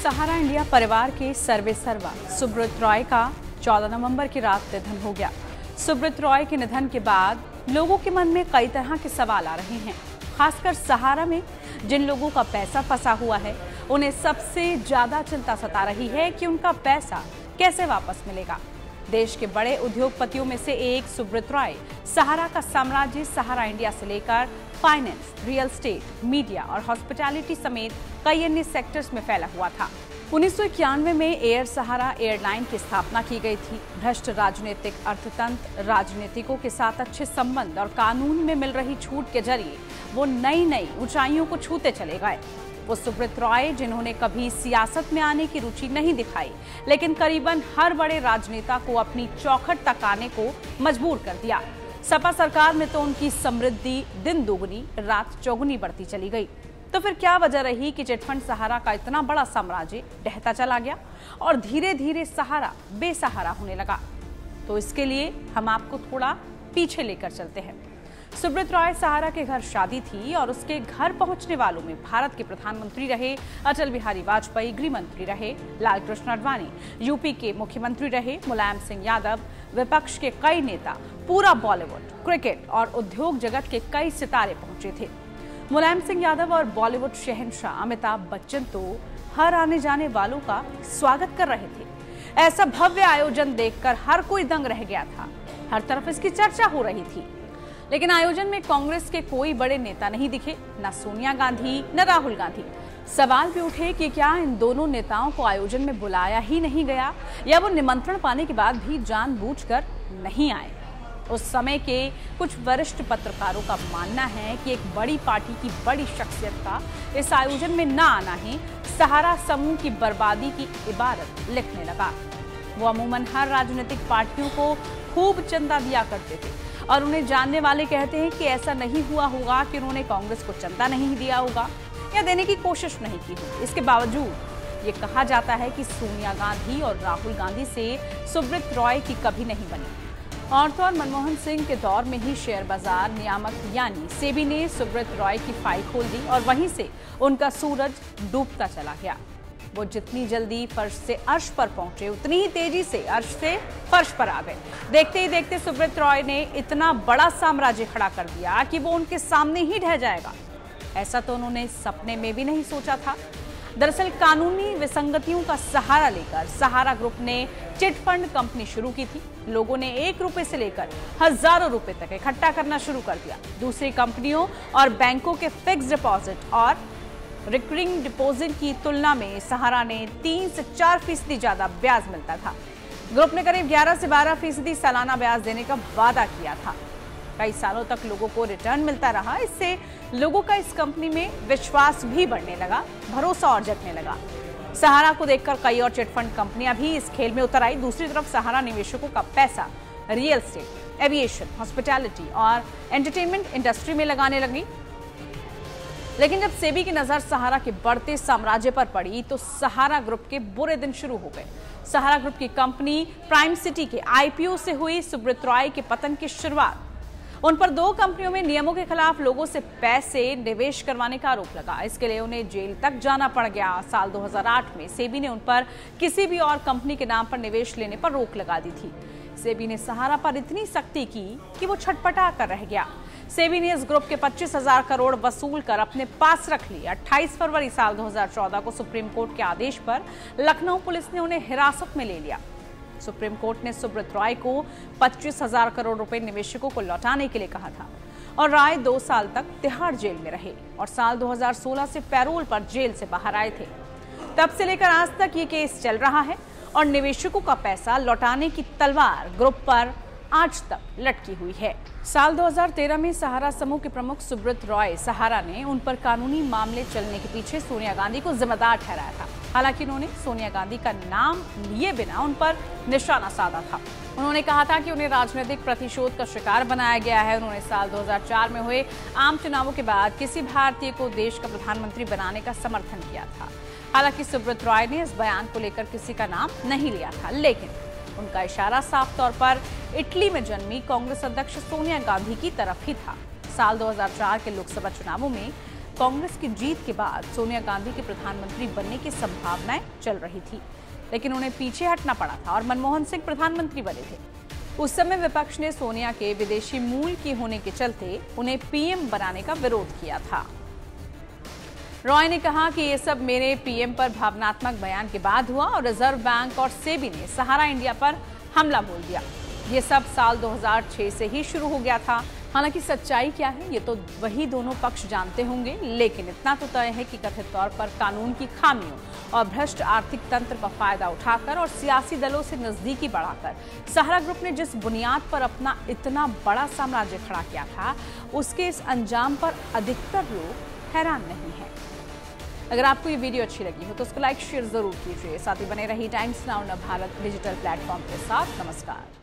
सहारा India परिवार के सर्वेसर्वा सुब्रत रॉय का 14 नवंबर की रात निधन हो गया। सुब्रत रॉय के निधन के बाद लोगों के मन में कई तरह के सवाल आ रहे हैं। खासकर सहारा में जिन लोगों का पैसा फंसा हुआ है, उन्हें सबसे ज्यादा चिंता सता रही है कि उनका पैसा कैसे वापस मिलेगा। देश के बड़े उद्योगपतियों में से एक सुब्रत रॉय सहारा का साम्राज्य सहारा इंडिया से लेकर फाइनेंस, रियल एस्टेट, मीडिया और हॉस्पिटैलिटी समेत कई अन्य सेक्टर्स में फैला हुआ था। 1991 में एयर सहारा एयरलाइन की स्थापना की गई थी। भ्रष्ट राजनीतिक अर्थतंत्र, राजनीतिकों के साथ अच्छे संबंध और कानून में मिल रही छूट के जरिए वो नई ऊंचाइयों को छूते चले गए। वो सुब्रत रॉय जिन्होंने कभी सियासत में आने की रुचि नहीं दिखाई, लेकिन करीबन हर बड़े राजनेता को अपनी चौखट तक आने को मजबूर कर दिया। सपा सरकार में तो उनकी समृद्धि दिन दोगुनी रात चौगुनी बढ़ती चली गई। तो फिर क्या वजह रही कि चिटफंड सहारा का इतना बड़ा साम्राज्य ढहता चला गया और धीरे धीरे सहारा बेसहारा होने लगा? तो इसके लिए हम आपको थोड़ा पीछे लेकर चलते हैं। सुब्रत रॉय सहारा के घर शादी थी और उसके घर पहुंचने वालों में भारत के प्रधानमंत्री रहे अटल बिहारी वाजपेयी, गृह मंत्री रहे लालकृष्ण आडवाणी, यूपी के मुख्यमंत्री रहे मुलायम सिंह यादव, विपक्ष के कई नेता, पूरा बॉलीवुड, क्रिकेट और उद्योग जगत के कई सितारे पहुंचे थे। मुलायम सिंह यादव और बॉलीवुड शहंशाह अमिताभ बच्चन तो हर आने जाने वालों का स्वागत कर रहे थे। ऐसा भव्य आयोजन देखकर हर कोई दंग रह गया था। हर तरफ इसकी चर्चा हो रही थी। लेकिन आयोजन में कांग्रेस के कोई बड़े नेता नहीं दिखे, न सोनिया गांधी न राहुल गांधी। सवाल भी उठे कि क्या इन दोनों नेताओं को आयोजन में बुलाया ही नहीं गया, या वो निमंत्रण पाने के बाद भी जानबूझकर नहीं आए। उस समय के कुछ वरिष्ठ पत्रकारों का मानना है कि एक बड़ी पार्टी की बड़ी शख्सियत का इस आयोजन में न आना ही सहारा समूह की बर्बादी की इबारत लिखने लगा। वो अमूमन हर राजनीतिक पार्टियों को खूब चंदा दिया करते थे और उन्हें जानने वाले कहते हैं कि ऐसा नहीं हुआ होगा कि उन्होंने कांग्रेस को चंदा नहीं दिया होगा या देने की कोशिश नहीं की होगी। इसके बावजूद ये कहा जाता है कि सोनिया गांधी और राहुल गांधी से सुब्रत रॉय की कभी नहीं बनी। और तो और मनमोहन सिंह के दौर में ही शेयर बाजार नियामक यानी सेबी ने सुब्रत रॉय की फाइल खोल दी और वहीं से उनका सूरज डूबता चला गया। वो जितनी जल्दी फर्श से अर्श पर पहुंचे, उतनी ही तेजी से अर्श से फर्श पर आ गए। देखते ही देखते सुब्रत रॉय ने इतना बड़ा साम्राज्य खड़ा कर दिया कि वो उनके सामने ही ढह जाएगा। ऐसा तो उन्होंने सपने में भी नहीं सोचा था। दरअसल कानूनी विसंगतियों का सहारा लेकर सहारा ग्रुप ने चिट फंड कंपनी शुरू की थी। लोगों ने 1 रुपए से लेकर हजारों रुपए तक इकट्ठा करना शुरू कर दिया। दूसरी कंपनियों और बैंकों के फिक्स डिपॉजिट और रिकरिंग डिपॉजिट की तुलना में सहारा ने 3 से 4% ज्यादा ब्याज मिलता था। ग्रुप ने करीब 11 से 12% सालाना ब्याज देने का वादा किया था। कई सालों तक लोगों को रिटर्न मिलता रहा। इससे लोगों का इस कंपनी में विश्वास भी बढ़ने लगा, भरोसा और जगने लगा। सहारा को देखकर कई और चिटफंड कंपनियां भी इस खेल में उतर आई। दूसरी तरफ सहारा निवेशकों का पैसा रियल एस्टेट, एविएशन, हॉस्पिटैलिटी और एंटरटेनमेंट इंडस्ट्री में लगाने लगी। लेकिन जब सेबी की नजर सहारा के बढ़ते साम्राज्य पर पड़ी तो सहारा ग्रुप के बुरे दिन शुरू हो गए। सहारा ग्रुप की कंपनी प्राइम सिटी के आईपीओ से हुई सुब्रत रॉय के पतन की शुरुआत। उन पर 2 कंपनियों में नियमों के खिलाफ लोगों से पैसे निवेश करवाने का आरोप लगा। इसके लिए उन्हें जेल तक जाना पड़ गया। साल 2008 में सेबी ने उन पर किसी भी और कंपनी के नाम पर निवेश लेने पर रोक लगा दी थी। सेबी ने सहारा पर इतनी सख्ती की कि वो छटपटा कर रह गया। सेबी ने इस ग्रुप के 25,000 करोड़ वसूल कर अपने पास रख लिए। 28 फरवरी साल 2014 को सुप्रीम कोर्ट के आदेश पर लखनऊ पुलिस ने उन्हें हिरासत में ले लिया। सुप्रीम कोर्ट ने सुब्रत रॉय को 25,000 करोड़ रुपए निवेशकों को लौटाने के लिए कहा था और रॉय 2 साल तक तिहाड़ जेल में रहे और साल 2016 से पैरोल पर जेल से बाहर आए थे। तब से लेकर आज तक ये केस चल रहा है और निवेशकों का पैसा लौटाने की तलवार ग्रुप पर आज तक लटकी हुई है। साल 2013 में सहारा समूह के प्रमुख सुब्रत रॉय सहारा ने उन पर कानूनी मामले चलने के पीछे सोनिया गांधी को जिम्मेदार ठहराया था। हालांकि उन्होंने सोनिया गांधी का नाम लिए बिना उन पर निशाना साधा था। उन्होंने कहा था कि उन्हें राजनीतिक प्रतिशोध का शिकार बनाया गया है। उन्होंने साल 2004 में हुए आम चुनावों के बाद किसी भारतीय को देश का प्रधानमंत्री बनाने का समर्थन किया था। हालांकि सुब्रत रॉय ने इस बयान को लेकर किसी का नाम नहीं लिया था, लेकिन उनका इशारा साफ तौर पर इटली में जन्मी कांग्रेस अध्यक्ष सोनिया गांधी की तरफ ही था। साल 2004 के लोकसभा चुनावों में कांग्रेस की जीत के बाद सोनिया गांधी के प्रधानमंत्री बनने की संभावनाएं चल रही थी, लेकिन उन्हें पीछे हटना पड़ा था और मनमोहन सिंह प्रधानमंत्री बने थे। उस समय विपक्ष ने सोनिया के विदेशी मूल की होने के चलते उन्हें पीएम बनाने का विरोध किया था। रॉय ने कहा कि ये सब मेरे पीएम पर भावनात्मक बयान के बाद हुआ और रिजर्व बैंक और सेबी ने सहारा इंडिया पर हमला बोल दिया। ये सब साल 2006 से ही शुरू हो गया था। हालांकि सच्चाई क्या है ये तो वही दोनों पक्ष जानते होंगे, लेकिन इतना तो तय है कि कथित तौर पर कानून की खामियों और भ्रष्ट आर्थिक तंत्र का फायदा उठाकर और सियासी दलों से नजदीकी बढ़ाकर सहारा ग्रुप ने जिस बुनियाद पर अपना इतना बड़ा साम्राज्य खड़ा किया था, उसके इस अंजाम पर अधिकतर लोग हैरान नहीं है। अगर आपको ये वीडियो अच्छी लगी हो तो उसको लाइक शेयर जरूर कीजिए। साथ ही बने रहिए times now Bharat digital platform के साथ। नमस्कार।